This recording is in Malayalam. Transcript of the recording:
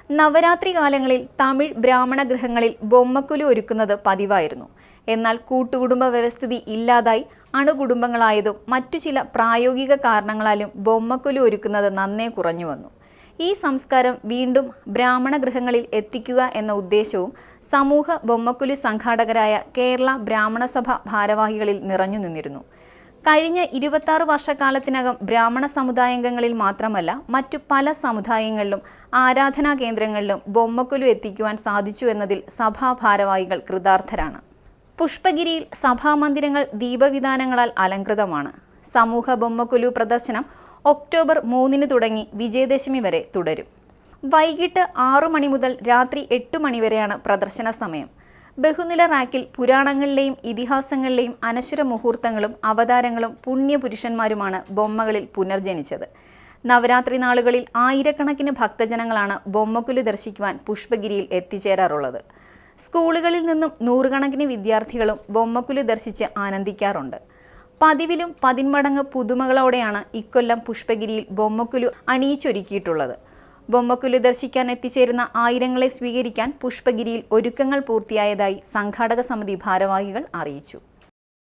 നവരാത്രി കാലങ്ങളിൽ തമിഴ് ബ്രാഹ്മണ ഗൃഹങ്ങളിൽ ബൊമ്മക്കുലു ഒരുക്കുന്നത് പതിവായിരുന്നു. എന്നാൽ കൂട്ടുകുടുംബ വ്യവസ്ഥിതി ഇല്ലാതായി അണുകുടുംബങ്ങളായതും മറ്റു ചില പ്രായോഗിക കാരണങ്ങളാലും ബൊമ്മക്കുലു ഒരുക്കുന്നത് നന്നേ കുറഞ്ഞു വന്നു. ഈ സംസ്കാരം വീണ്ടും ബ്രാഹ്മണ ഗൃഹങ്ങളിൽ എത്തിക്കുക എന്ന ഉദ്ദേശവും സമൂഹ ബൊമ്മക്കുലു സംഘാടകരായ കേരള ബ്രാഹ്മണ സഭ ഭാരവാഹികളിൽ നിറഞ്ഞു നിന്നിരുന്നു. കഴിഞ്ഞ 26 വർഷക്കാലത്തിനകം ബ്രാഹ്മണ സമുദായാംഗങ്ങളിൽ മാത്രമല്ല മറ്റു പല സമുദായങ്ങളിലും ആരാധനാ കേന്ദ്രങ്ങളിലും ബൊമ്മക്കുലു എത്തിക്കുവാൻ സാധിച്ചു എന്നതിൽ സഭാ ഭാരവാഹികൾ കൃതാർത്ഥരാണ്. പുഷ്പഗിരിയിൽ സഭാമന്ദിരങ്ങൾ ദീപവിതാനങ്ങളാൽ അലങ്കൃതമാണ്. സമൂഹ ബൊമ്മക്കുലു പ്രദർശനം ഒക്ടോബർ 3 തുടങ്ങി വിജയദശമി വരെ തുടരും. വൈകിട്ട് 6 മണി മുതൽ രാത്രി 8 മണി വരെയാണ് പ്രദർശന സമയം. ബഹുനില റാക്കിൽ പുരാണങ്ങളിലെയും ഇതിഹാസങ്ങളിലെയും അനശ്വര മുഹൂർത്തങ്ങളും അവതാരങ്ങളും പുണ്യപുരുഷന്മാരുമാണ് ബൊമ്മകളിൽ പുനർജനിച്ചത്. നവരാത്രി നാളുകളിൽ ആയിരക്കണക്കിന് ഭക്തജനങ്ങളാണ് ബൊമ്മക്കുലു ദർശിക്കുവാൻ പുഷ്പഗിരിയിൽ എത്തിച്ചേരാറുള്ളത്. സ്കൂളുകളിൽ നിന്നും നൂറുകണക്കിന് വിദ്യാർത്ഥികളും ബൊമ്മക്കുലു ദർശിച്ച് ആനന്ദിക്കാറുണ്ട്. പതിവിലും 10 മടങ്ങ് പുതുമകളോടെയാണ് ഇക്കൊല്ലം പുഷ്പഗിരിയിൽ ബൊമ്മക്കുലു അണിയിച്ചൊരുക്കിയിട്ടുള്ളത്. ബൊമ്മക്കുലു ദർശിക്കാൻ എത്തിച്ചേരുന്ന ആയിരങ്ങളെ സ്വീകരിക്കാൻ പുഷ്പഗിരിയിൽ ഒരുക്കങ്ങൾ പൂർത്തിയായതായി സംഘാടക സമിതി ഭാരവാഹികൾ അറിയിച്ചു.